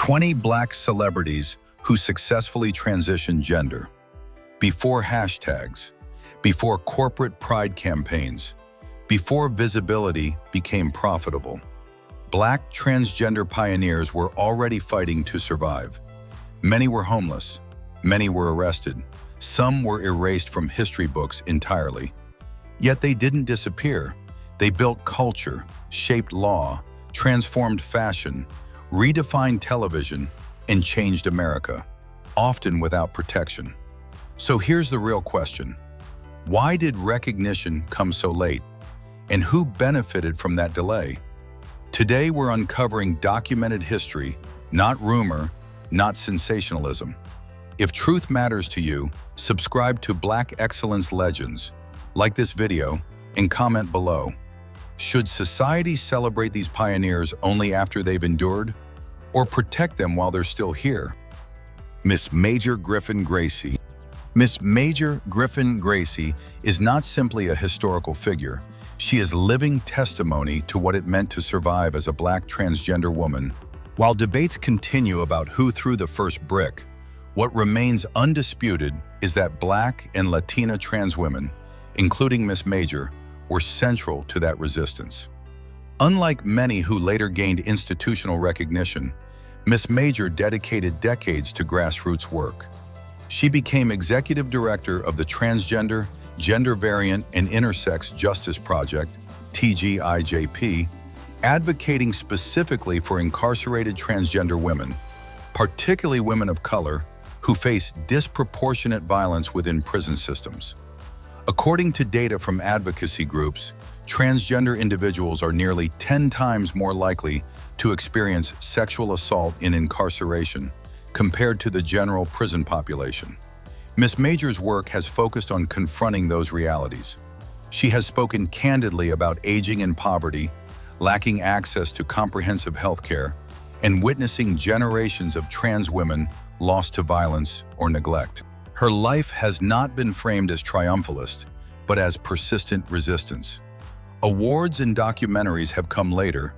20 Black celebrities who successfully transitioned gender. Before hashtags, before corporate pride campaigns, before visibility became profitable, Black transgender pioneers were already fighting to survive. Many were homeless, many were arrested, some were erased from history books entirely. Yet they didn't disappear. They built culture, shaped law, transformed fashion, redefined television, and changed America, often without protection. So here's the real question. Why did recognition come so late? And who benefited from that delay? Today we're uncovering documented history, not rumor, not sensationalism. If truth matters to you, subscribe to Black Excellence Legends, like this video, and comment below. Should society celebrate these pioneers only after they've endured, or protect them while they're still here? Miss Major Griffin-Gracy. Miss Major Griffin-Gracy is not simply a historical figure. She is living testimony to what it meant to survive as a Black transgender woman. While debates continue about who threw the first brick, what remains undisputed is that Black and Latina trans women, including Miss Major, were central to that resistance. Unlike many who later gained institutional recognition, Miss Major dedicated decades to grassroots work. She became executive director of the Transgender, Gender Variant, and Intersex Justice Project, TGIJP, advocating specifically for incarcerated transgender women, particularly women of color, who face disproportionate violence within prison systems. According to data from advocacy groups, transgender individuals are nearly 10 times more likely to experience sexual assault in incarceration compared to the general prison population. Ms. Major's work has focused on confronting those realities. She has spoken candidly about aging in poverty, lacking access to comprehensive health care, and witnessing generations of trans women lost to violence or neglect. Her life has not been framed as triumphalist, but as persistent resistance. Awards and documentaries have come later,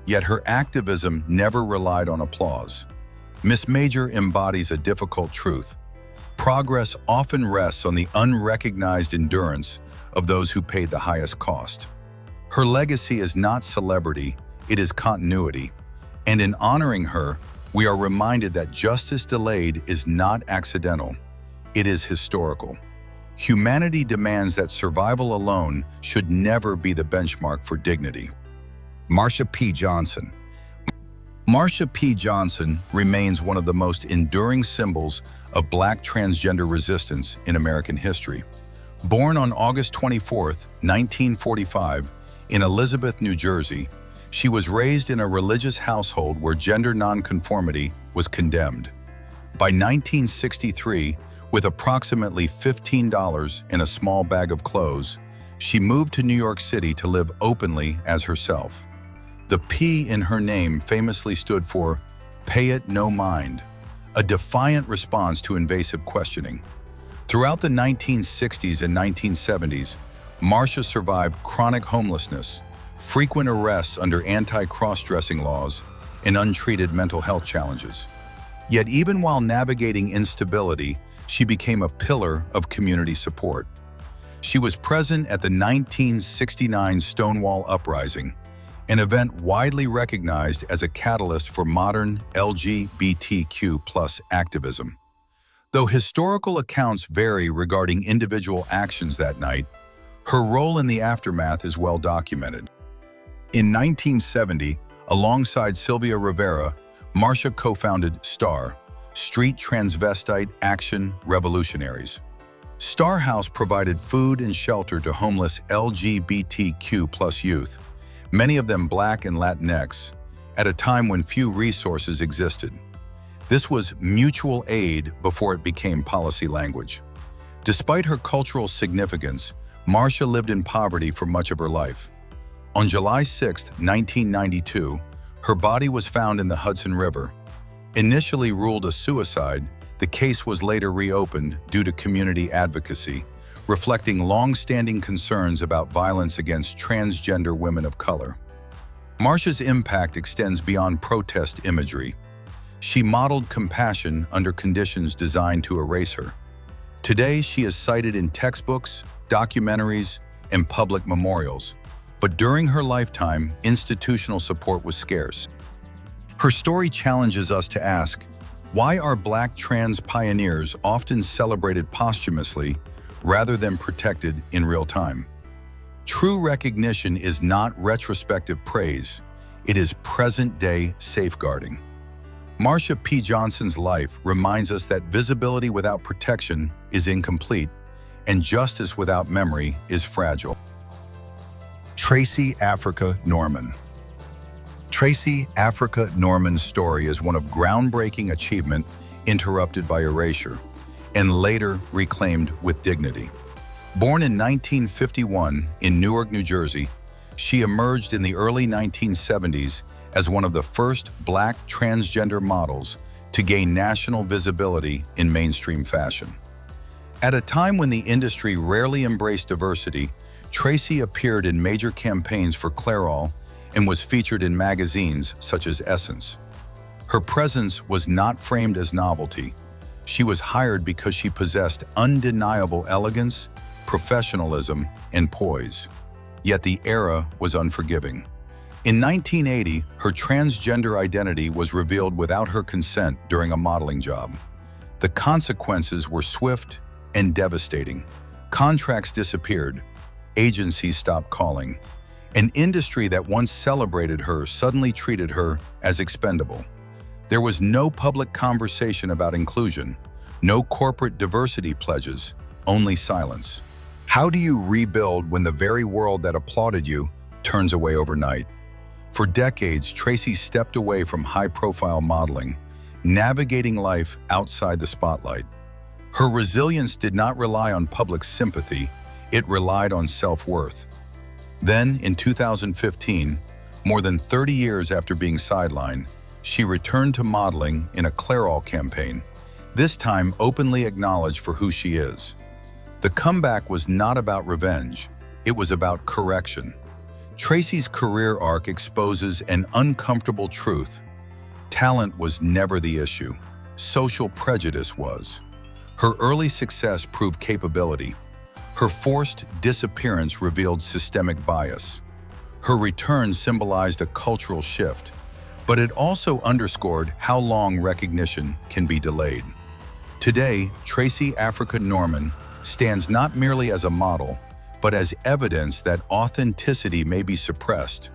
yet her activism never relied on applause. Miss Major embodies a difficult truth. Progress often rests on the unrecognized endurance of those who paid the highest cost. Her legacy is not celebrity, it is continuity. And in honoring her, we are reminded that justice delayed is not accidental. It is historical. Humanity demands that survival alone should never be the benchmark for dignity. Marsha P. Johnson. Marsha P. Johnson remains one of the most enduring symbols of Black transgender resistance in American history. Born on August 24, 1945, in Elizabeth, New Jersey, she was raised in a religious household where gender nonconformity was condemned. By 1963, with approximately $15 and a small bag of clothes, she moved to New York City to live openly as herself. The P in her name famously stood for "Pay It No Mind," a defiant response to invasive questioning. Throughout the 1960s and 1970s, Marsha survived chronic homelessness, frequent arrests under anti-cross-dressing laws, and untreated mental health challenges. Yet even while navigating instability, she became a pillar of community support. She was present at the 1969 Stonewall Uprising, an event widely recognized as a catalyst for modern LGBTQ+ activism. Though historical accounts vary regarding individual actions that night, her role in the aftermath is well documented. In 1970, alongside Sylvia Rivera, Marsha co-founded STAR, Street Transvestite Action Revolutionaries. STAR House provided food and shelter to homeless LGBTQ+ youth, many of them Black and Latinx, at a time when few resources existed. This was mutual aid before it became policy language. Despite her cultural significance, Marsha lived in poverty for much of her life. On July 6, 1992, her body was found in the Hudson River. Initially ruled a suicide, the case was later reopened due to community advocacy, reflecting long-standing concerns about violence against transgender women of color. Marsha's impact extends beyond protest imagery. She modeled compassion under conditions designed to erase her. Today, she is cited in textbooks, documentaries, and public memorials. But during her lifetime, institutional support was scarce. Her story challenges us to ask, why are Black trans pioneers often celebrated posthumously rather than protected in real time? True recognition is not retrospective praise, it is present-day safeguarding. Marsha P. Johnson's life reminds us that visibility without protection is incomplete, and justice without memory is fragile. Tracy Africa Norman. Tracy Africa Norman's story is one of groundbreaking achievement interrupted by erasure, and later reclaimed with dignity. Born in 1951 in Newark, New Jersey, she emerged in the early 1970s as one of the first Black transgender models to gain national visibility in mainstream fashion. At a time when the industry rarely embraced diversity, Tracy appeared in major campaigns for Clairol and was featured in magazines such as Essence. Her presence was not framed as novelty. She was hired because she possessed undeniable elegance, professionalism, and poise. Yet the era was unforgiving. In 1980, her transgender identity was revealed without her consent during a modeling job. The consequences were swift and devastating. Contracts disappeared, agencies stopped calling. An industry that once celebrated her suddenly treated her as expendable. There was no public conversation about inclusion, no corporate diversity pledges, only silence. How do you rebuild when the very world that applauded you turns away overnight? For decades, Tracy stepped away from high-profile modeling, navigating life outside the spotlight. Her resilience did not rely on public sympathy, it relied on self-worth. Then, in 2015, more than 30 years after being sidelined, she returned to modeling in a Clairol campaign, this time openly acknowledged for who she is. The comeback was not about revenge, it was about correction. Tracy's career arc exposes an uncomfortable truth. Talent was never the issue. Social prejudice was. Her early success proved capability. Her forced disappearance revealed systemic bias. Her return symbolized a cultural shift, but it also underscored how long recognition can be delayed. Today, Tracy Africa Norman stands not merely as a model, but as evidence that authenticity may be suppressed,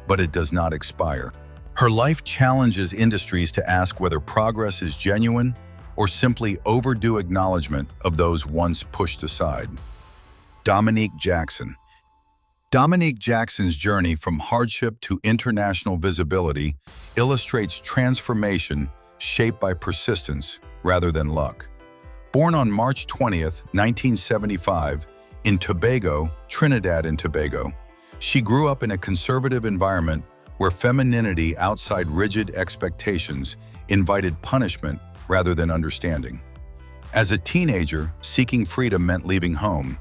but it does not expire. Her life challenges industries to ask whether progress is genuine or simply overdue acknowledgement of those once pushed aside. Dominique Jackson. Dominique Jackson's journey from hardship to international visibility illustrates transformation shaped by persistence rather than luck. Born on March 20th, 1975, in Tobago, Trinidad and Tobago, she grew up in a conservative environment where femininity outside rigid expectations invited punishment rather than understanding. As a teenager, seeking freedom meant leaving home,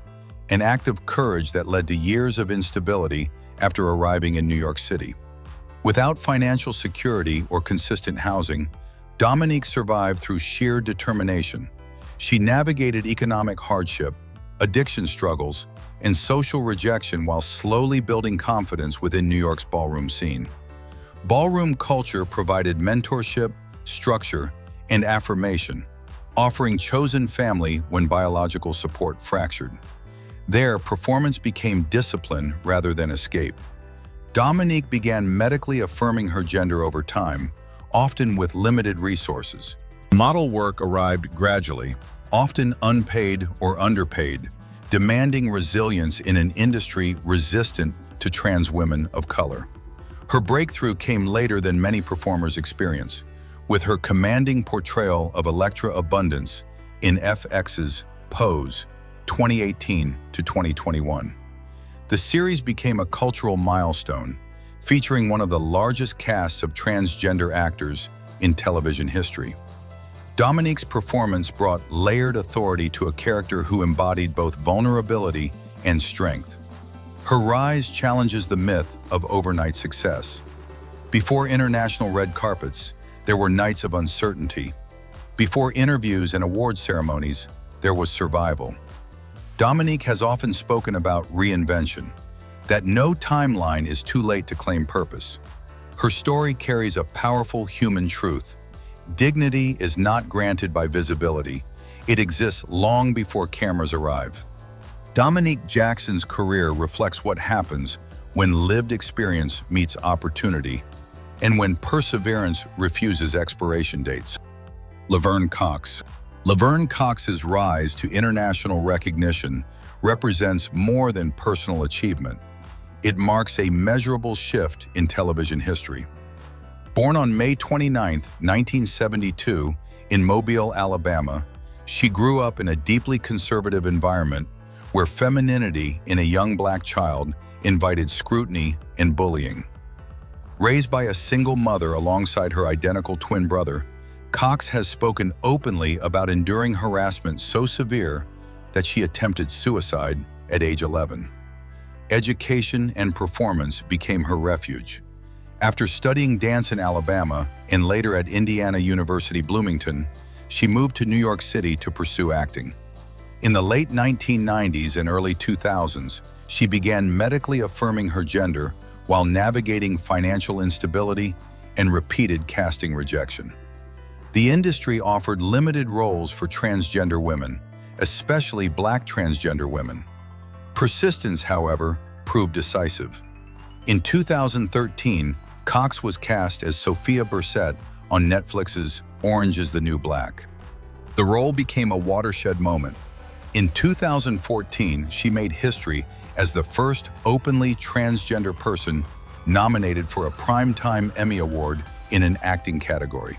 an act of courage that led to years of instability after arriving in New York City. Without financial security or consistent housing, Dominique survived through sheer determination. She navigated economic hardship, addiction struggles, and social rejection while slowly building confidence within New York's ballroom scene. Ballroom culture provided mentorship, structure, and affirmation, offering chosen family when biological support fractured. There, performance became discipline rather than escape. Dominique began medically affirming her gender over time, often with limited resources. Model work arrived gradually, often unpaid or underpaid, demanding resilience in an industry resistant to trans women of color. Her breakthrough came later than many performers experience, with her commanding portrayal of Electra Abundance in FX's Pose, 2018 to 2021. The series became a cultural milestone, featuring one of the largest casts of transgender actors in television history. Dominique's performance brought layered authority to a character who embodied both vulnerability and strength. Her rise challenges the myth of overnight success. Before international red carpets, there were nights of uncertainty. Before interviews and award ceremonies, there was survival. Dominique has often spoken about reinvention, that no timeline is too late to claim purpose. Her story carries a powerful human truth. Dignity is not granted by visibility. It exists long before cameras arrive. Dominique Jackson's career reflects what happens when lived experience meets opportunity and when perseverance refuses expiration dates. Laverne Cox. Laverne Cox's rise to international recognition represents more than personal achievement. It marks a measurable shift in television history. Born on May 29, 1972, in Mobile, Alabama, she grew up in a deeply conservative environment where femininity in a young black child invited scrutiny and bullying. Raised by a single mother alongside her identical twin brother, Cox has spoken openly about enduring harassment so severe that she attempted suicide at age 11. Education and performance became her refuge. After studying dance in Alabama and later at Indiana University Bloomington, she moved to New York City to pursue acting. In the late 1990s and early 2000s, she began medically affirming her gender while navigating financial instability and repeated casting rejection. The industry offered limited roles for transgender women, especially Black transgender women. Persistence, however, proved decisive. In 2013, Cox was cast as Sophia Bursette on Netflix's Orange is the New Black. The role became a watershed moment. In 2014, she made history as the first openly transgender person nominated for a Primetime Emmy Award in an acting category.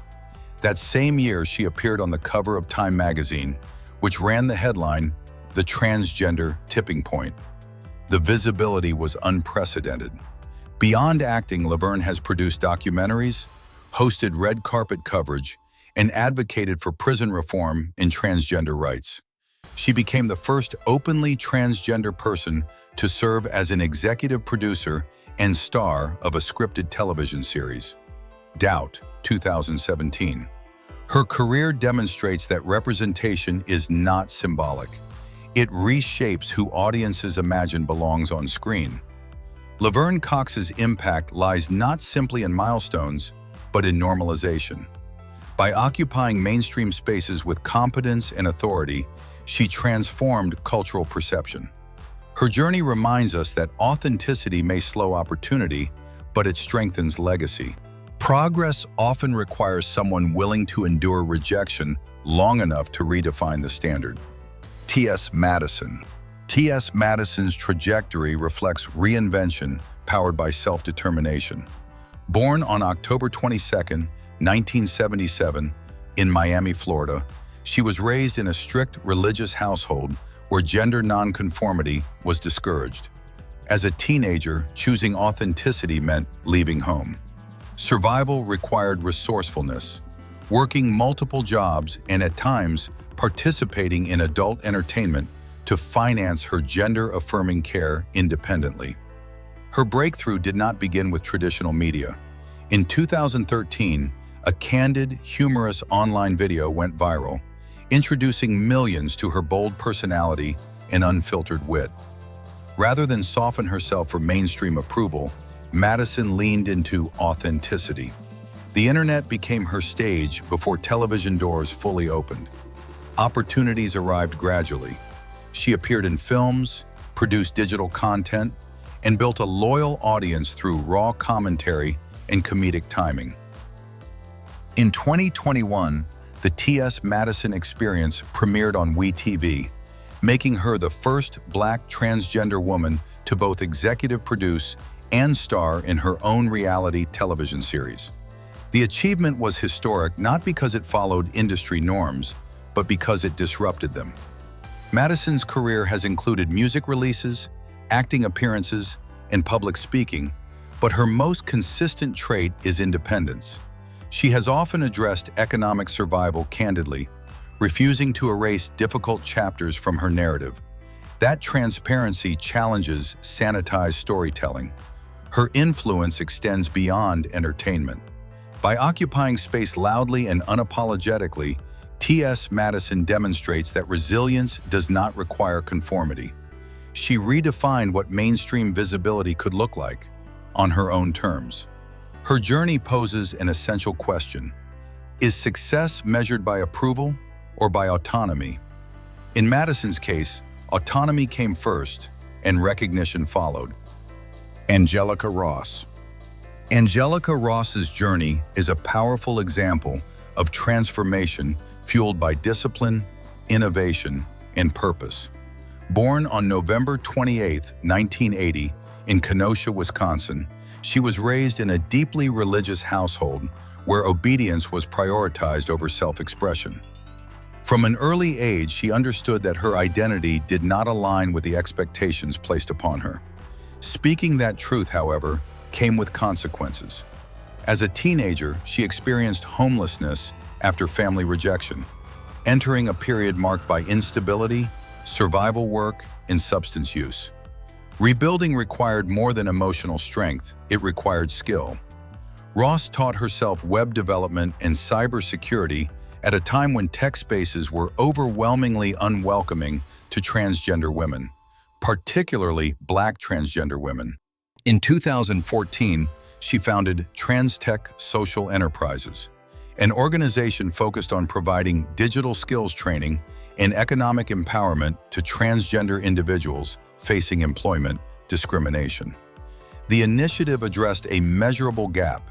That same year, she appeared on the cover of Time magazine, which ran the headline, "The Transgender Tipping Point." The visibility was unprecedented. Beyond acting, Laverne has produced documentaries, hosted red carpet coverage, and advocated for prison reform and transgender rights. She became the first openly transgender person to serve as an executive producer and star of a scripted television series, Doubt, 2017. Her career demonstrates that representation is not symbolic. It reshapes who audiences imagine belongs on screen. Laverne Cox's impact lies not simply in milestones, but in normalization. By occupying mainstream spaces with competence and authority, she transformed cultural perception. Her journey reminds us that authenticity may slow opportunity, but it strengthens legacy. Progress often requires someone willing to endure rejection long enough to redefine the standard. T.S. Madison. T.S. Madison's trajectory reflects reinvention powered by self-determination. Born on October 22, 1977, in Miami, Florida, she was raised in a strict religious household where gender nonconformity was discouraged. As a teenager, choosing authenticity meant leaving home. Survival required resourcefulness, working multiple jobs and at times participating in adult entertainment to finance her gender-affirming care independently. Her breakthrough did not begin with traditional media. In 2013, a candid, humorous online video went viral, introducing millions to her bold personality and unfiltered wit. Rather than soften herself for mainstream approval, Madison leaned into authenticity. The internet became her stage before television doors fully opened. Opportunities arrived gradually. She appeared in films, produced digital content, and built a loyal audience through raw commentary and comedic timing. In 2021, the T.S. Madison Experience premiered on WeTV, making her the first Black transgender woman to both executive produce and star in her own reality television series. The achievement was historic not because it followed industry norms, but because it disrupted them. Madison's career has included music releases, acting appearances, and public speaking, but her most consistent trait is independence. She has often addressed economic survival candidly, refusing to erase difficult chapters from her narrative. That transparency challenges sanitized storytelling. Her influence extends beyond entertainment. By occupying space loudly and unapologetically, T.S. Madison demonstrates that resilience does not require conformity. She redefined what mainstream visibility could look like, on her own terms. Her journey poses an essential question. Is success measured by approval or by autonomy? In Madison's case, autonomy came first and recognition followed. Angelica Ross. Angelica Ross's journey is a powerful example of transformation fueled by discipline, innovation, and purpose. Born on November 28, 1980, in Kenosha, Wisconsin, she was raised in a deeply religious household where obedience was prioritized over self-expression. From an early age, she understood that her identity did not align with the expectations placed upon her. Speaking that truth, however, came with consequences. As a teenager, she experienced homelessness after family rejection, entering a period marked by instability, survival work, and substance use. Rebuilding required more than emotional strength, it required skill. Ross taught herself web development and cybersecurity at a time when tech spaces were overwhelmingly unwelcoming to transgender women, particularly Black transgender women. In 2014, she founded TransTech Social Enterprises, an organization focused on providing digital skills training and economic empowerment to transgender individuals facing employment discrimination. The initiative addressed a measurable gap.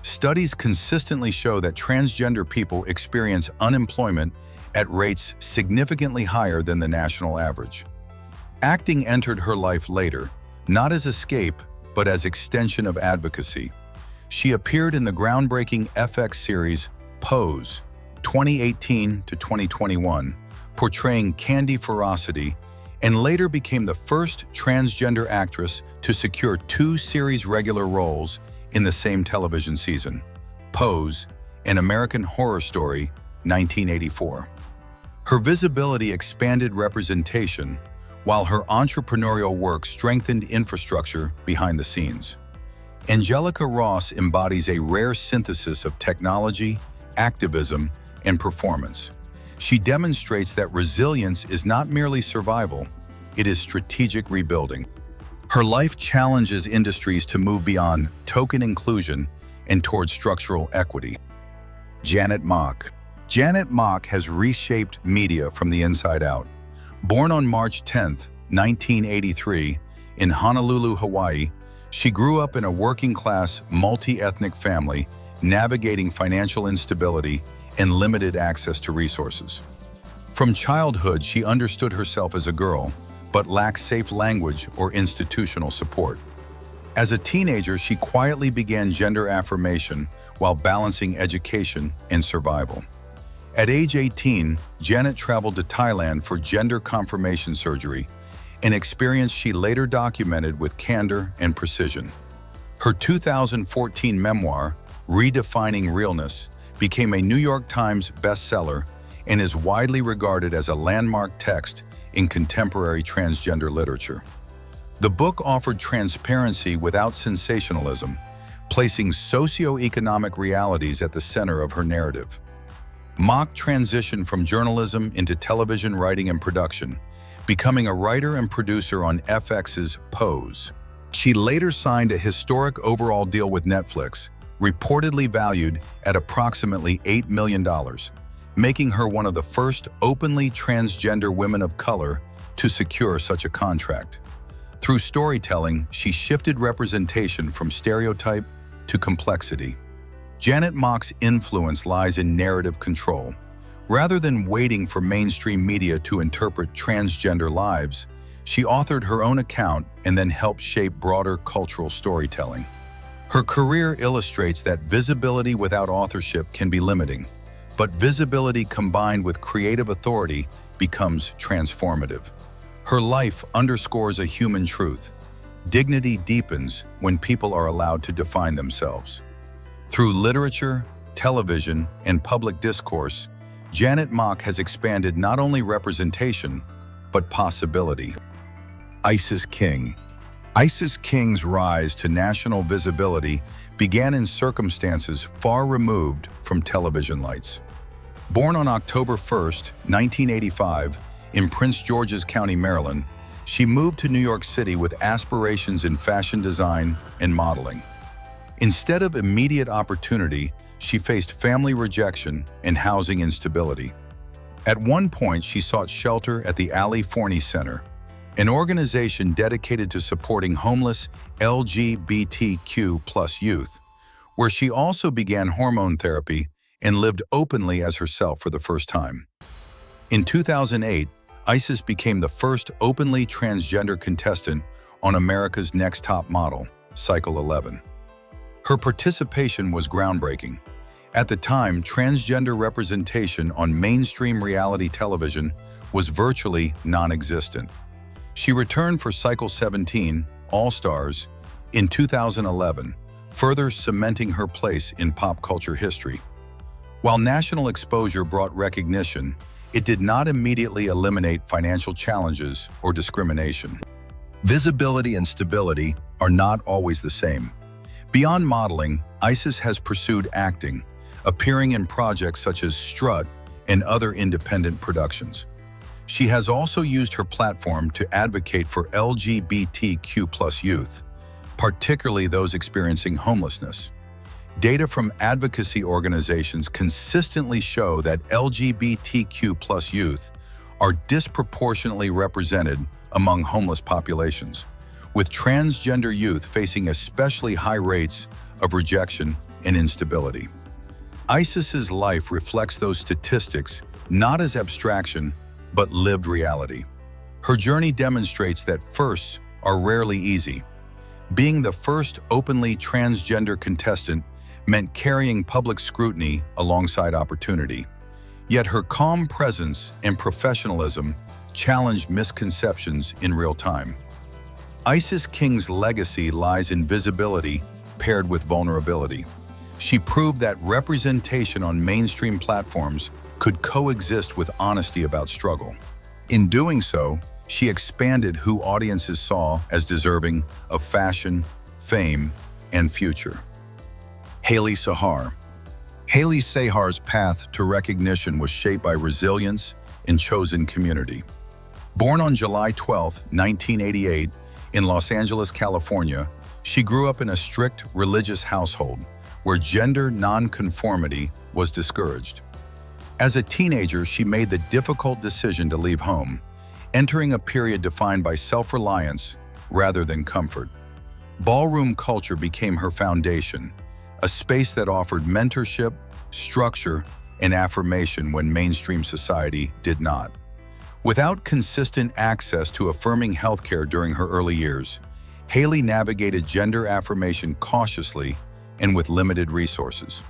Studies consistently show that transgender people experience unemployment at rates significantly higher than the national average. Acting entered her life later, not as escape, but as extension of advocacy. She appeared in the groundbreaking FX series Pose, 2018 to 2021, portraying Candy Ferocity, and later became the first transgender actress to secure 2 series regular roles in the same television season, Pose and American Horror Story, 1984. Her visibility expanded representation, while her entrepreneurial work strengthened infrastructure behind the scenes. Angelica Ross embodies a rare synthesis of technology, activism, and performance. She demonstrates that resilience is not merely survival, it is strategic rebuilding. Her life challenges industries to move beyond token inclusion and toward structural equity. Janet Mock. Janet Mock has reshaped media from the inside out. Born on March 10, 1983, in Honolulu, Hawaii, she grew up in a working-class, multi-ethnic family, navigating financial instability and limited access to resources. From childhood, she understood herself as a girl, but lacked safe language or institutional support. As a teenager, she quietly began gender affirmation while balancing education and survival. At age 18, Janet traveled to Thailand for gender confirmation surgery, an experience she later documented with candor and precision. Her 2014 memoir, Redefining Realness, became a New York Times bestseller and is widely regarded as a landmark text in contemporary transgender literature. The book offered transparency without sensationalism, placing socio-economic realities at the center of her narrative. Mock transitioned from journalism into television writing and production, becoming a writer and producer on FX's Pose. She later signed a historic overall deal with Netflix, reportedly valued at approximately $8 million, making her one of the first openly transgender women of color to secure such a contract. Through storytelling, she shifted representation from stereotype to complexity. Janet Mock's influence lies in narrative control. Rather than waiting for mainstream media to interpret transgender lives, she authored her own account and then helped shape broader cultural storytelling. Her career illustrates that visibility without authorship can be limiting, but visibility combined with creative authority becomes transformative. Her life underscores a human truth. Dignity deepens when people are allowed to define themselves. Through literature, television, and public discourse, Janet Mock has expanded not only representation, but possibility. Isis King. Isis King's rise to national visibility began in circumstances far removed from television lights. Born on October 1st, 1985, in Prince George's County, Maryland, she moved to New York City with aspirations in fashion design and modeling. Instead of immediate opportunity, she faced family rejection and housing instability. At one point, she sought shelter at the Ali Forney Center, an organization dedicated to supporting homeless LGBTQ+ youth, where she also began hormone therapy and lived openly as herself for the first time. In 2008, Isis became the first openly transgender contestant on America's Next Top Model, Cycle 11. Her participation was groundbreaking. At the time, transgender representation on mainstream reality television was virtually non-existent. She returned for Cycle 17, All Stars, in 2011, further cementing her place in pop culture history. While national exposure brought recognition, it did not immediately eliminate financial challenges or discrimination. Visibility and stability are not always the same. Beyond modeling, Isis has pursued acting, appearing in projects such as Strut and other independent productions. She has also used her platform to advocate for LGBTQ+ youth, particularly those experiencing homelessness. Data from advocacy organizations consistently show that LGBTQ+ youth are disproportionately represented among homeless populations, with transgender youth facing especially high rates of rejection and instability. Isis's life reflects those statistics not as abstraction, but lived reality. Her journey demonstrates that firsts are rarely easy. Being the first openly transgender contestant meant carrying public scrutiny alongside opportunity. Yet her calm presence and professionalism challenged misconceptions in real time. Isis King's legacy lies in visibility paired with vulnerability. She proved that representation on mainstream platforms could coexist with honesty about struggle. In doing so, she expanded who audiences saw as deserving of fashion, fame, and future. Hailie Sahar. Hailie Sahar's path to recognition was shaped by resilience and chosen community. Born on July 12, 1988, in Los Angeles, California, she grew up in a strict religious household where gender nonconformity was discouraged. As a teenager, she made the difficult decision to leave home, entering a period defined by self-reliance rather than comfort. Ballroom culture became her foundation, a space that offered mentorship, structure, and affirmation when mainstream society did not. Without consistent access to affirming healthcare during her early years, Hailie navigated gender affirmation cautiously and with limited resources.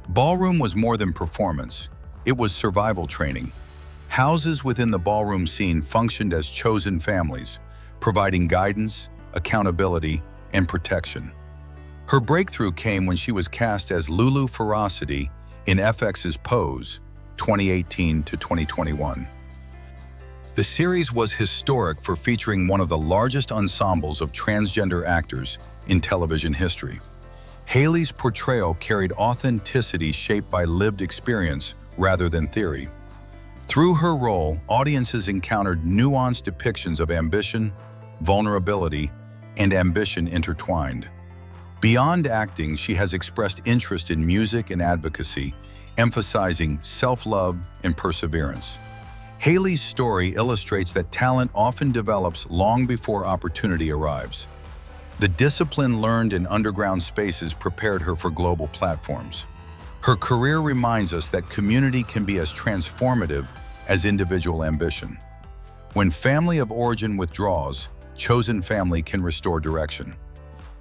Ballroom was more than performance. It was survival training. Houses within the ballroom scene functioned as chosen families, providing guidance, accountability, and protection. Her breakthrough came when she was cast as Lulu Ferocity in FX's Pose, 2018 to 2021. The series was historic for featuring one of the largest ensembles of transgender actors in television history. Hailie's portrayal carried authenticity shaped by lived experience rather than theory. Through her role, audiences encountered nuanced depictions of ambition, vulnerability, and ambition intertwined. Beyond acting, she has expressed interest in music and advocacy, emphasizing self-love and perseverance. Hailie's story illustrates that talent often develops long before opportunity arrives. The discipline learned in underground spaces prepared her for global platforms. Her career reminds us that community can be as transformative as individual ambition. When family of origin withdraws, chosen family can restore direction.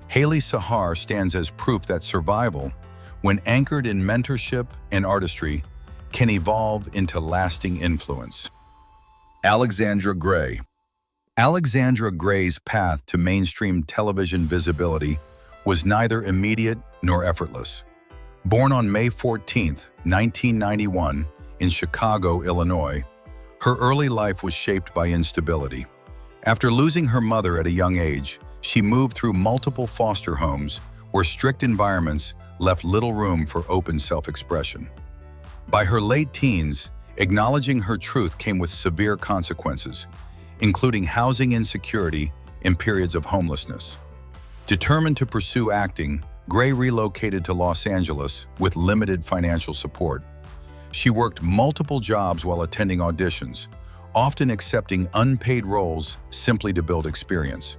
Hailie Sahar stands as proof that survival, when anchored in mentorship and artistry, can evolve into lasting influence. Alexandra Grey. Alexandra Grey's path to mainstream television visibility was neither immediate nor effortless. Born on May 14, 1991, in Chicago, Illinois, her early life was shaped by instability. After losing her mother at a young age, she moved through multiple foster homes where strict environments left little room for open self-expression. By her late teens, acknowledging her truth came with severe consequences, including housing insecurity and periods of homelessness. Determined to pursue acting, Grey relocated to Los Angeles with limited financial support. She worked multiple jobs while attending auditions, often accepting unpaid roles simply to build experience.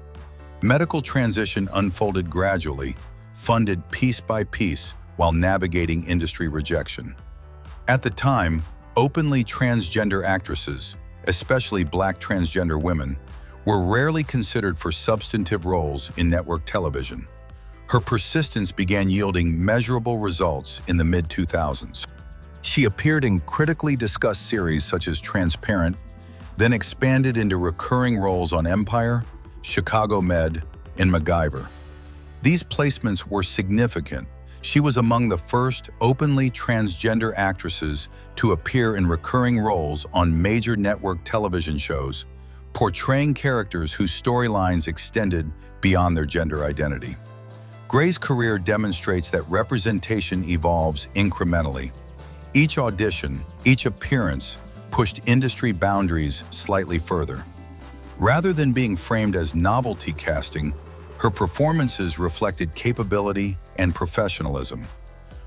Medical transition unfolded gradually, funded piece by piece while navigating industry rejection. At the time, openly transgender actresses, especially Black transgender women, were rarely considered for substantive roles in network television. Her persistence began yielding measurable results in the mid-2000s. She appeared in critically discussed series such as Transparent, then expanded into recurring roles on Empire, Chicago Med, and MacGyver. These placements were significant. She was among the first openly transgender actresses to appear in recurring roles on major network television shows, portraying characters whose storylines extended beyond their gender identity. Grey's career demonstrates that representation evolves incrementally. Each audition, each appearance, pushed industry boundaries slightly further. Rather than being framed as novelty casting, her performances reflected capability and professionalism.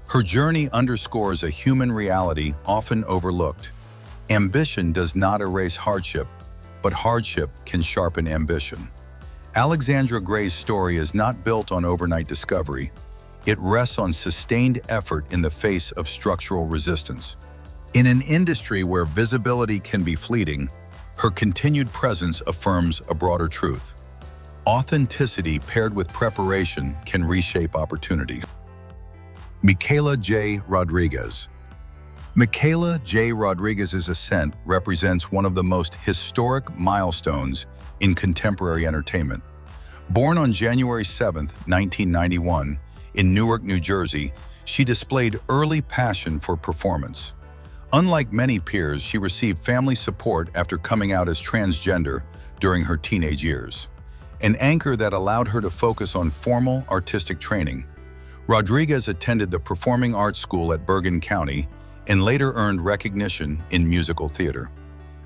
Her journey underscores a human reality often overlooked. Ambition does not erase hardship, but hardship can sharpen ambition. Alexandra Grey's story is not built on overnight discovery. It rests on sustained effort in the face of structural resistance. In an industry where visibility can be fleeting, her continued presence affirms a broader truth. Authenticity paired with preparation can reshape opportunity. Michaela J. Rodriguez. Michaela J. Rodriguez's ascent represents one of the most historic milestones in contemporary entertainment. Born on January 7, 1991, in Newark, New Jersey, she displayed early passion for performance. Unlike many peers, she received family support after coming out as transgender during her teenage years, an anchor that allowed her to focus on formal artistic training. Rodriguez attended the Performing Arts School at Bergen County and later earned recognition in musical theater.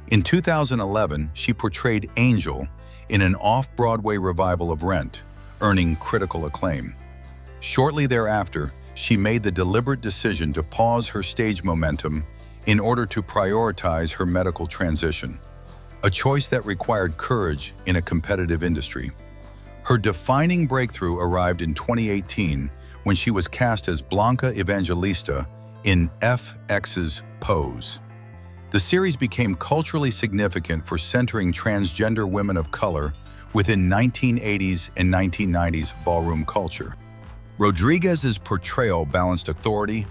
In 2011, she portrayed Angel in an off-Broadway revival of Rent, earning critical acclaim. Shortly thereafter, she made the deliberate decision to pause her stage momentum in order to prioritize her medical transition, a choice that required courage in a competitive industry. Her defining breakthrough arrived in 2018 when she was cast as Blanca Evangelista in FX's Pose. The series became culturally significant for centering transgender women of color within 1980s and 1990s ballroom culture. Rodriguez's portrayal balanced authority,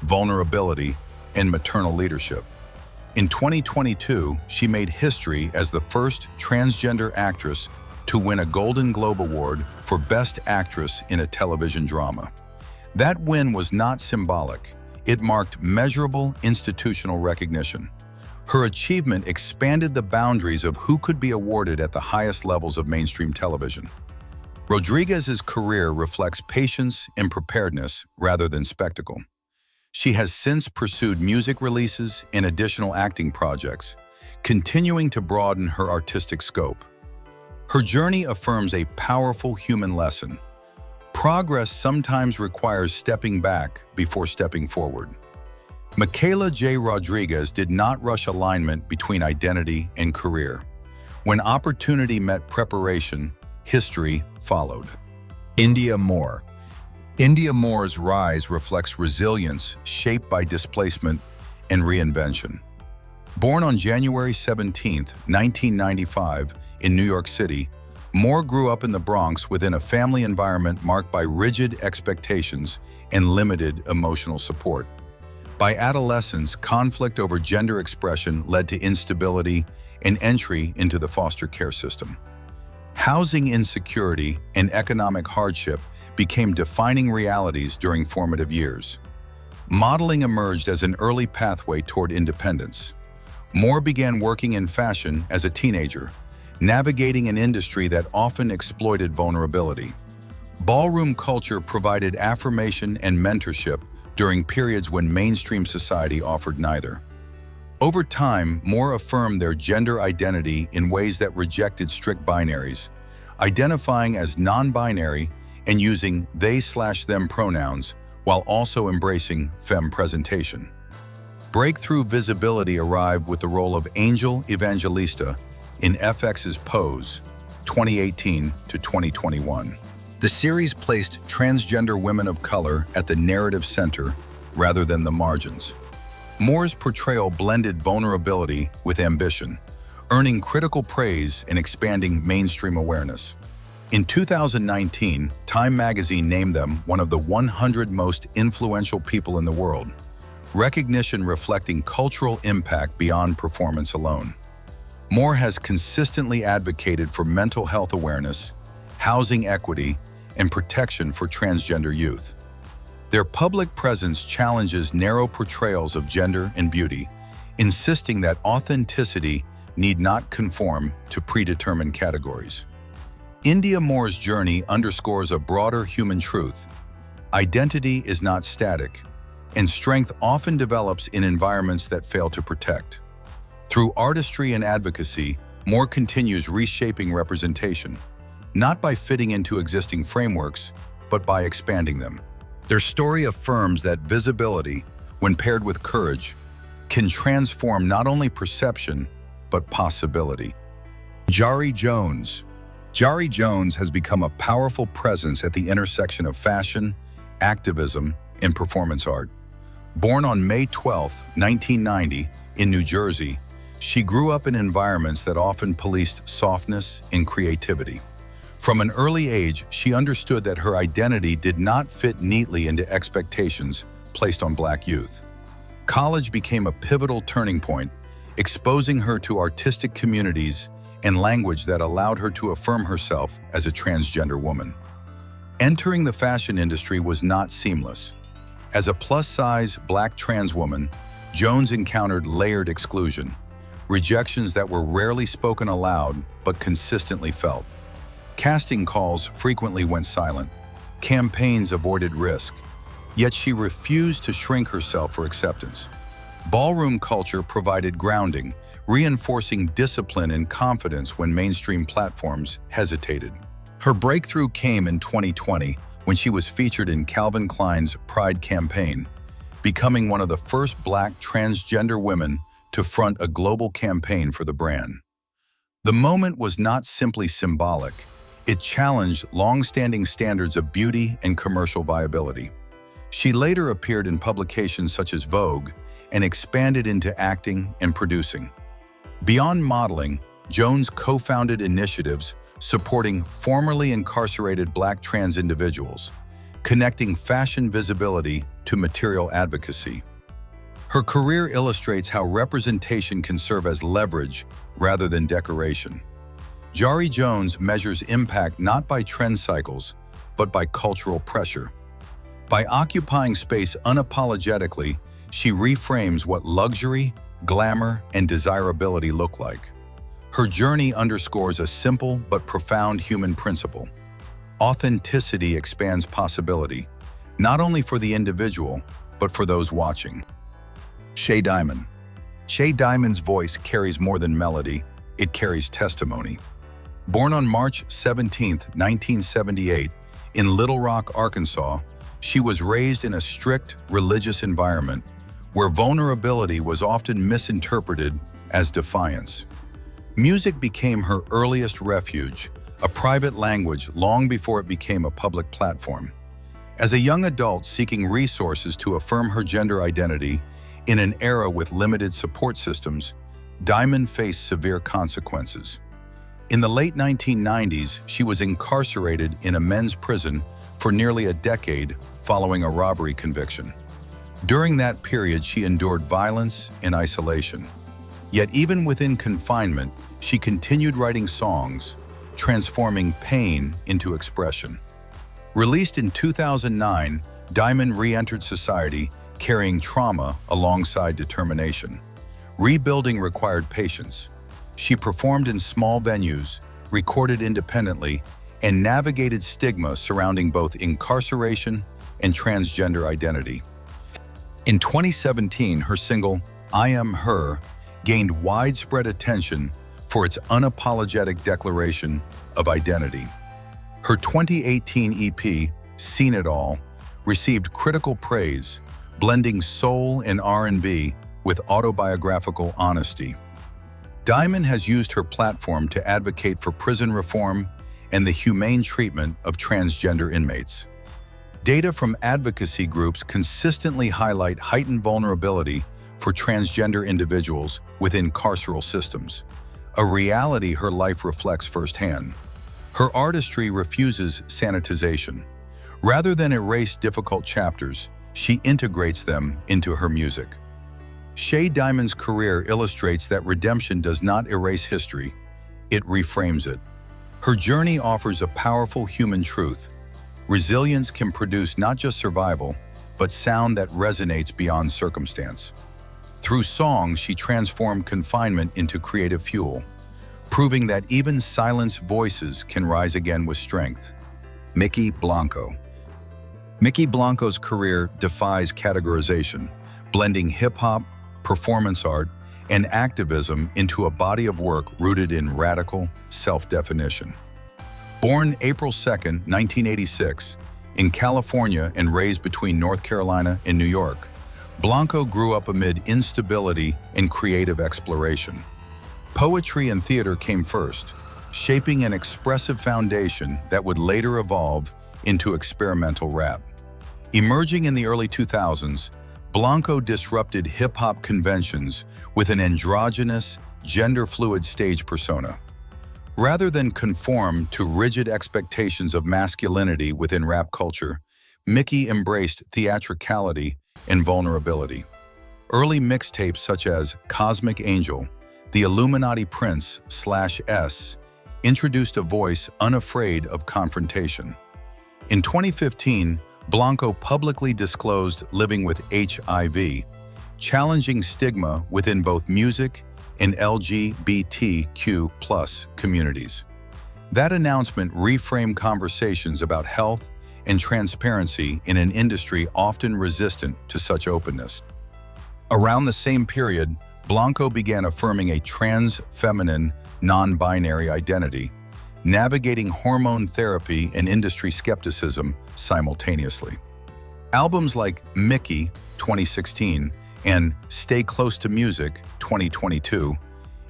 vulnerability, and maternal leadership. In 2022, she made history as the first transgender actress to win a Golden Globe Award for Best Actress in a Television Drama. That win was not symbolic. It marked measurable institutional recognition. Her achievement expanded the boundaries of who could be awarded at the highest levels of mainstream television. Rodriguez's career reflects patience and preparedness rather than spectacle. She has since pursued music releases and additional acting projects, continuing to broaden her artistic scope. Her journey affirms a powerful human lesson. Progress sometimes requires stepping back before stepping forward. Michaela J. Rodriguez did not rush alignment between identity and career. When opportunity met preparation, history followed. India Moore. India Moore's rise reflects resilience shaped by displacement and reinvention. Born on January 17, 1995, in New York City, Moore grew up in the Bronx within a family environment marked by rigid expectations and limited emotional support. By adolescence, conflict over gender expression led to instability and entry into the foster care system. Housing insecurity and economic hardship became defining realities during formative years. Modeling emerged as an early pathway toward independence. Moore began working in fashion as a teenager, navigating an industry that often exploited vulnerability. Ballroom culture provided affirmation and mentorship during periods when mainstream society offered neither. Over time, Moore affirmed their gender identity in ways that rejected strict binaries, identifying as non-binary and using they/them pronouns while also embracing femme presentation. Breakthrough visibility arrived with the role of Angel Evangelista in FX's Pose, 2018 to 2021. The series placed transgender women of color at the narrative center rather than the margins. Moore's portrayal blended vulnerability with ambition, earning critical praise and expanding mainstream awareness. In 2019, Time magazine named them one of the 100 most influential people in the world, recognition reflecting cultural impact beyond performance alone. Moore has consistently advocated for mental health awareness, housing equity, and protection for transgender youth. Their public presence challenges narrow portrayals of gender and beauty, insisting that authenticity need not conform to predetermined categories. Indya Moore's journey underscores a broader human truth. Identity is not static, and strength often develops in environments that fail to protect. Through artistry and advocacy, Moore continues reshaping representation, not by fitting into existing frameworks, but by expanding them. Their story affirms that visibility, when paired with courage, can transform not only perception, but possibility. Jari Jones. Jari Jones has become a powerful presence at the intersection of fashion, activism, and performance art. Born on May 12, 1990, in New Jersey, she grew up in environments that often policed softness and creativity. From an early age, she understood that her identity did not fit neatly into expectations placed on Black youth. College became a pivotal turning point, exposing her to artistic communities and language that allowed her to affirm herself as a transgender woman. Entering the fashion industry was not seamless. As a plus-size Black trans woman, Jones encountered layered exclusion, rejections that were rarely spoken aloud but consistently felt. Casting calls frequently went silent. Campaigns avoided risk. Yet she refused to shrink herself for acceptance. Ballroom culture provided grounding, reinforcing discipline and confidence when mainstream platforms hesitated. Her breakthrough came in 2020 when she was featured in Calvin Klein's Pride campaign, becoming one of the first Black transgender women to front a global campaign for the brand. The moment was not simply symbolic. It challenged long-standing standards of beauty and commercial viability. She later appeared in publications such as Vogue and expanded into acting and producing. Beyond modeling, Jones co-founded initiatives supporting formerly incarcerated Black trans individuals, connecting fashion visibility to material advocacy. Her career illustrates how representation can serve as leverage rather than decoration. Jari Jones measures impact not by trend cycles, but by cultural pressure. By occupying space unapologetically, she reframes what luxury, glamour, and desirability look like. Her journey underscores a simple but profound human principle. Authenticity expands possibility, not only for the individual, but for those watching. Shea Diamond. Shea Diamond's voice carries more than melody, it carries testimony. Born on March 17, 1978, in Little Rock, Arkansas, she was raised in a strict religious environment where vulnerability was often misinterpreted as defiance. Music became her earliest refuge, a private language long before it became a public platform. As a young adult seeking resources to affirm her gender identity in an era with limited support systems, Diamond faced severe consequences. In the late 1990s, she was incarcerated in a men's prison for nearly a decade following a robbery conviction. During that period, she endured violence and isolation. Yet even within confinement, she continued writing songs, transforming pain into expression. Released in 2009, Diamond re-entered society, carrying trauma alongside determination. Rebuilding required patience. She performed in small venues, recorded independently, and navigated stigma surrounding both incarceration and transgender identity. In 2017, her single, I Am Her, gained widespread attention for its unapologetic declaration of identity. Her 2018 EP, Seen It All, received critical praise, blending soul and R&B with autobiographical honesty. Diamond has used her platform to advocate for prison reform and the humane treatment of transgender inmates. Data from advocacy groups consistently highlight heightened vulnerability for transgender individuals within carceral systems, a reality her life reflects firsthand. Her artistry refuses sanitization. Rather than erase difficult chapters, she integrates them into her music. Shea Diamond's career illustrates that redemption does not erase history, it reframes it. Her journey offers a powerful human truth. Resilience can produce not just survival, but sound that resonates beyond circumstance. Through song, she transformed confinement into creative fuel, proving that even silenced voices can rise again with strength. Mykki Blanco. Mykki Blanco's career defies categorization, blending hip-hop, performance art, and activism into a body of work rooted in radical self-definition. Born April 2, 1986, in California and raised between North Carolina and New York, Blanco grew up amid instability and creative exploration. Poetry and theater came first, shaping an expressive foundation that would later evolve into experimental rap. Emerging in the early 2000s, Blanco disrupted hip-hop conventions with an androgynous, gender-fluid stage persona. Rather than conform to rigid expectations of masculinity within rap culture, Mykki embraced theatricality and vulnerability. Early mixtapes such as Cosmic Angel, The Illuminati Prince/S introduced a voice unafraid of confrontation. In 2015, Blanco publicly disclosed living with HIV, challenging stigma within both music and LGBTQ+ communities. That announcement reframed conversations about health and transparency in an industry often resistant to such openness. Around the same period, Blanco began affirming a trans-feminine, non-binary identity, navigating hormone therapy and industry skepticism simultaneously. Albums like Mykki, 2016, and Stay Close to Music, 2022,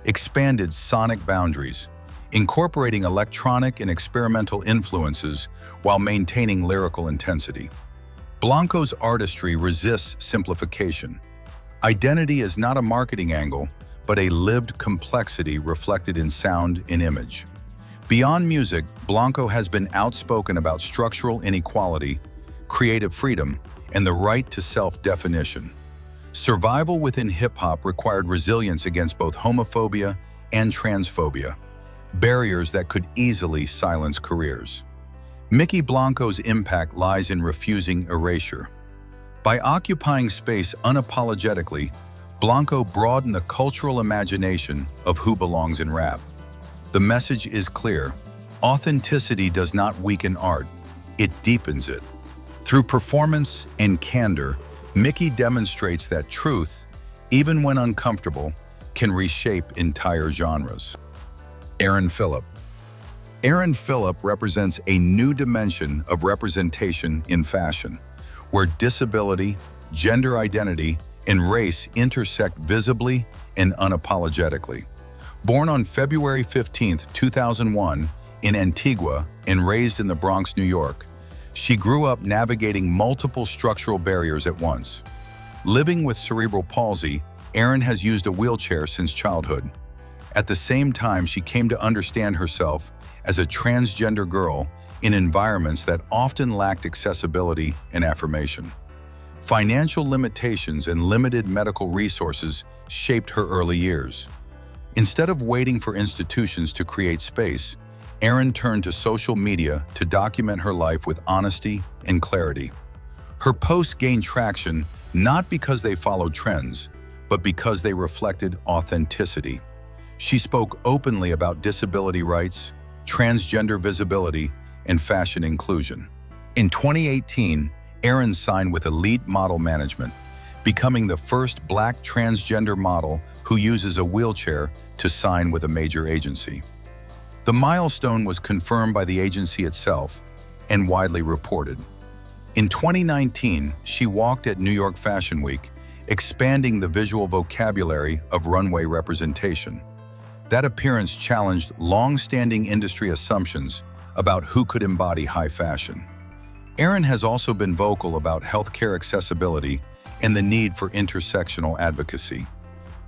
expanded sonic boundaries, incorporating electronic and experimental influences while maintaining lyrical intensity. Blanco's artistry resists simplification. Identity is not a marketing angle, but a lived complexity reflected in sound and image. Beyond music, Blanco has been outspoken about structural inequality, creative freedom, and the right to self-definition. Survival within hip-hop required resilience against both homophobia and transphobia, barriers that could easily silence careers. Mykki Blanco's impact lies in refusing erasure. By occupying space unapologetically, Blanco broadened the cultural imagination of who belongs in rap. The message is clear: authenticity does not weaken art, it deepens it. Through performance and candor, Mykki demonstrates that truth, even when uncomfortable, can reshape entire genres. Aaron Phillip. Aaron Phillip represents a new dimension of representation in fashion, where disability, gender identity, and race intersect visibly and unapologetically. Born on February 15, 2001, in Antigua and raised in the Bronx, New York, she grew up navigating multiple structural barriers at once. Living with cerebral palsy, Aaron has used a wheelchair since childhood. At the same time, she came to understand herself as a transgender girl in environments that often lacked accessibility and affirmation. Financial limitations and limited medical resources shaped her early years. Instead of waiting for institutions to create space, Aaron turned to social media to document her life with honesty and clarity. Her posts gained traction not because they followed trends, but because they reflected authenticity. She spoke openly about disability rights, transgender visibility, and fashion inclusion. In 2018, Erin signed with Elite Model Management, becoming the first Black transgender model who uses a wheelchair to sign with a major agency. The milestone was confirmed by the agency itself and widely reported. In 2019, she walked at New York Fashion Week, expanding the visual vocabulary of runway representation. That appearance challenged long-standing industry assumptions about who could embody high fashion. Erin has also been vocal about healthcare accessibility and the need for intersectional advocacy.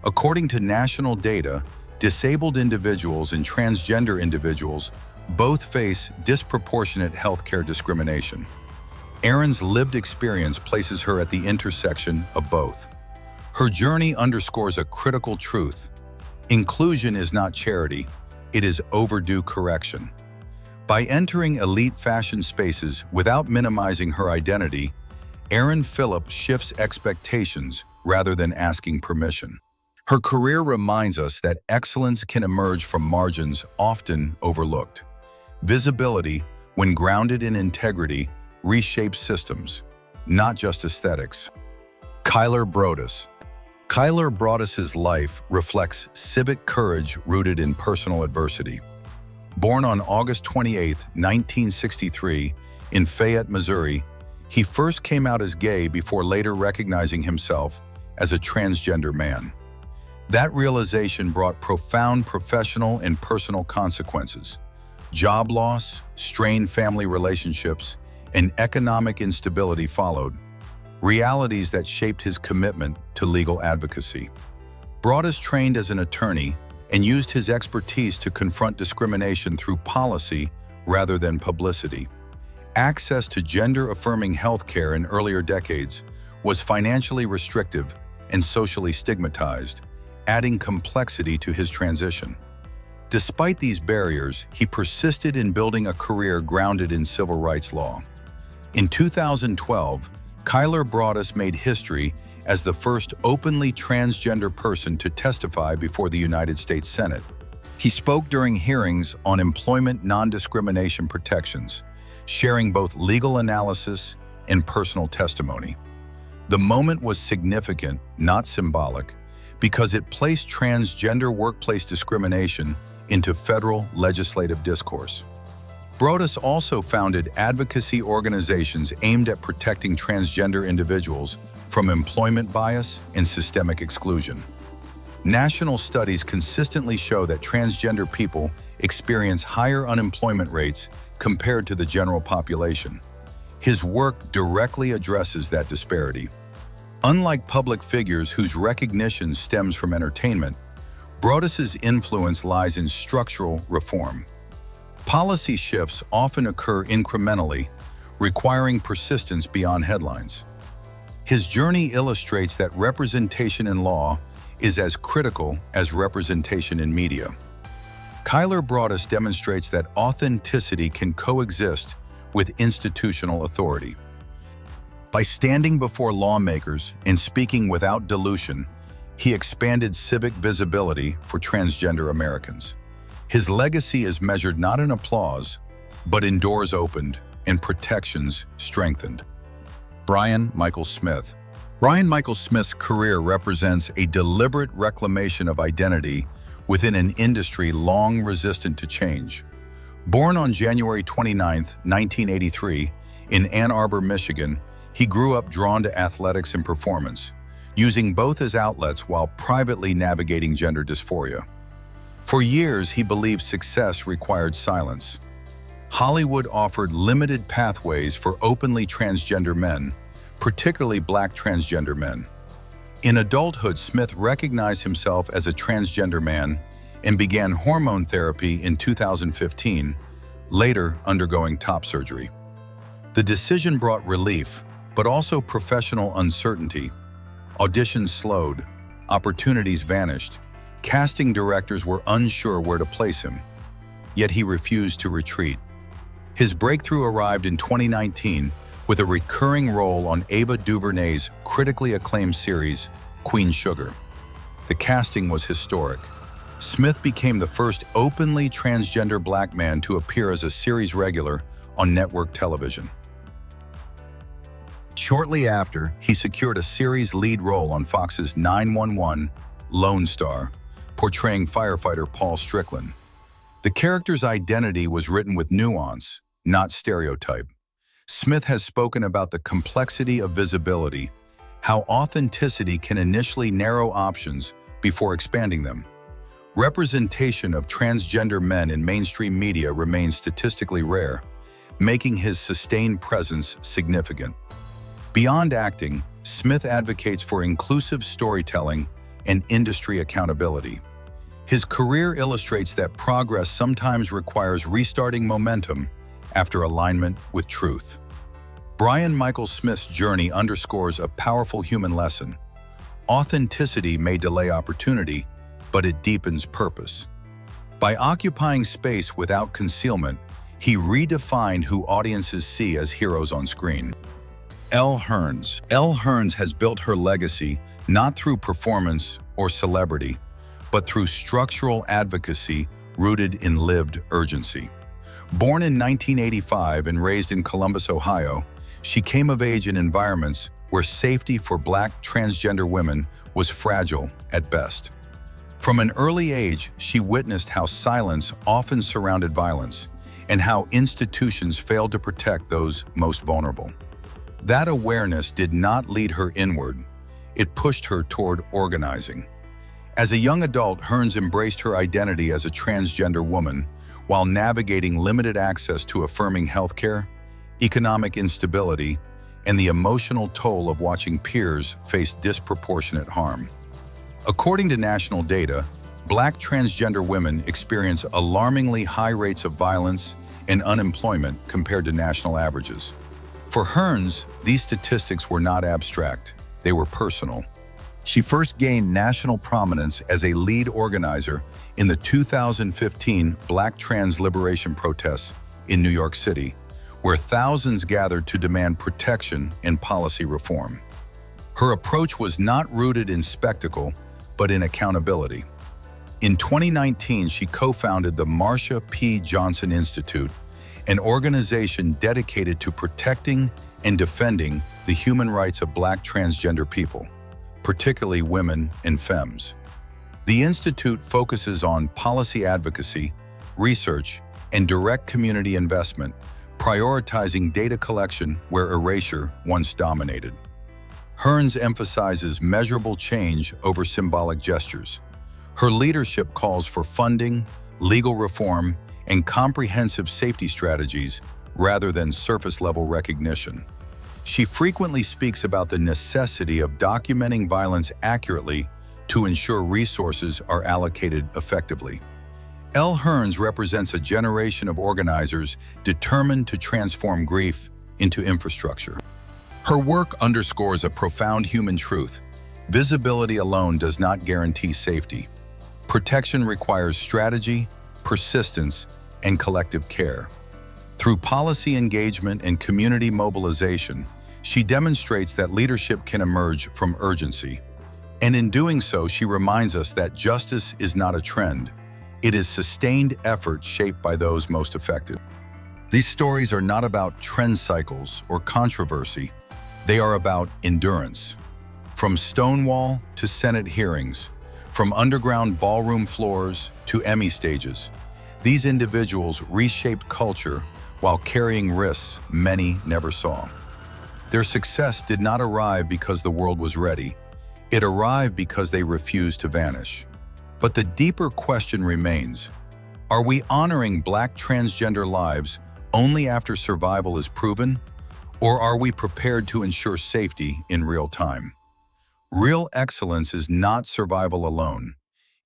According to national data, disabled individuals and transgender individuals both face disproportionate healthcare discrimination. Erin's lived experience places her at the intersection of both. Her journey underscores a critical truth. Inclusion is not charity, it is overdue correction. By entering elite fashion spaces without minimizing her identity, Erin Phillip shifts expectations rather than asking permission. Her career reminds us that excellence can emerge from margins often overlooked. Visibility, when grounded in integrity, reshapes systems, not just aesthetics. Kylar Broadus. Kylar Broadus's life reflects civic courage rooted in personal adversity. Born on August 28, 1963, in Fayette, Missouri, he first came out as gay before later recognizing himself as a transgender man. That realization brought profound professional and personal consequences. Job loss, strained family relationships, and economic instability followed, realities that shaped his commitment to legal advocacy. Broadus trained as an attorney and used his expertise to confront discrimination through policy rather than publicity. Access to gender-affirming healthcare in earlier decades was financially restrictive and socially stigmatized, adding complexity to his transition. Despite these barriers, he persisted in building a career grounded in civil rights law. In 2012, Kylar Broadus made history as the first openly transgender person to testify before the United States Senate. He spoke during hearings on employment non-discrimination protections, sharing both legal analysis and personal testimony. The moment was significant, not symbolic, because it placed transgender workplace discrimination into federal legislative discourse. Broadus also founded advocacy organizations aimed at protecting transgender individuals from employment bias and systemic exclusion. National studies consistently show that transgender people experience higher unemployment rates compared to the general population. His work directly addresses that disparity. Unlike public figures whose recognition stems from entertainment, Broadus's influence lies in structural reform. Policy shifts often occur incrementally, requiring persistence beyond headlines. His journey illustrates that representation in law is as critical as representation in media. Kylar Broadus demonstrates that authenticity can coexist with institutional authority. By standing before lawmakers and speaking without dilution, he expanded civic visibility for transgender Americans. His legacy is measured not in applause, but in doors opened and protections strengthened. Brian Michael Smith. Brian Michael Smith's career represents a deliberate reclamation of identity within an industry long resistant to change. Born on January 29, 1983, in Ann Arbor, Michigan, he grew up drawn to athletics and performance, using both as outlets while privately navigating gender dysphoria. For years, he believed success required silence. Hollywood offered limited pathways for openly transgender men, particularly Black transgender men. In adulthood, Smith recognized himself as a transgender man and began hormone therapy in 2015, later undergoing top surgery. The decision brought relief, but also professional uncertainty. Auditions slowed, opportunities vanished, casting directors were unsure where to place him. Yet he refused to retreat. His breakthrough arrived in 2019 with a recurring role on Ava DuVernay's critically acclaimed series, Queen Sugar. The casting was historic. Smith became the first openly transgender Black man to appear as a series regular on network television. Shortly after, he secured a series lead role on Fox's 911 Lone Star, portraying firefighter Paul Strickland. The character's identity was written with nuance, not stereotype. Smith has spoken about the complexity of visibility, how authenticity can initially narrow options before expanding them. Representation of transgender men in mainstream media remains statistically rare, making his sustained presence significant. Beyond acting, Smith advocates for inclusive storytelling and industry accountability. His career illustrates that progress sometimes requires restarting momentum after alignment with truth. Brian Michael Smith's journey underscores a powerful human lesson. Authenticity may delay opportunity, but it deepens purpose. By occupying space without concealment, he redefined who audiences see as heroes on screen. Elle Hearns. Elle Hearns has built her legacy not through performance or celebrity, but through structural advocacy rooted in lived urgency. Born in 1985 and raised in Columbus, Ohio, she came of age in environments where safety for Black transgender women was fragile at best. From an early age, she witnessed how silence often surrounded violence and how institutions failed to protect those most vulnerable. That awareness did not lead her inward, it pushed her toward organizing. As a young adult, Hearns embraced her identity as a transgender woman while navigating limited access to affirming healthcare, economic instability, and the emotional toll of watching peers face disproportionate harm. According to national data, Black transgender women experience alarmingly high rates of violence and unemployment compared to national averages. For Hearns, these statistics were not abstract, they were personal. She first gained national prominence as a lead organizer in the 2015 Black trans liberation protests in New York City, where thousands gathered to demand protection and policy reform. Her approach was not rooted in spectacle, but in accountability. In 2019, she co-founded the Marsha P. Johnson Institute, an organization dedicated to protecting and defending the human rights of Black transgender people, particularly women and femmes. The Institute focuses on policy advocacy, research, and direct community investment, prioritizing data collection where erasure once dominated. Hearns emphasizes measurable change over symbolic gestures. Her leadership calls for funding, legal reform, and comprehensive safety strategies rather than surface-level recognition. She frequently speaks about the necessity of documenting violence accurately to ensure resources are allocated effectively. Elle Hearns represents a generation of organizers determined to transform grief into infrastructure. Her work underscores a profound human truth. Visibility alone does not guarantee safety. Protection requires strategy, persistence, and collective care. Through policy engagement and community mobilization, she demonstrates that leadership can emerge from urgency. And in doing so, she reminds us that justice is not a trend. It is sustained effort shaped by those most affected. These stories are not about trend cycles or controversy. They are about endurance. From Stonewall to Senate hearings, from underground ballroom floors to Emmy stages, these individuals reshaped culture while carrying risks many never saw. Their success did not arrive because the world was ready. It arrived because they refused to vanish. But the deeper question remains, are we honoring Black transgender lives only after survival is proven? Or are we prepared to ensure safety in real time? Real excellence is not survival alone.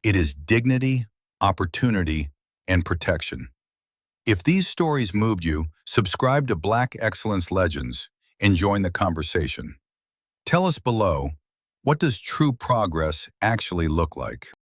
It is dignity, opportunity, and protection. If these stories moved you, subscribe to Black Excellence Legends and join the conversation. Tell us below, what does true progress actually look like?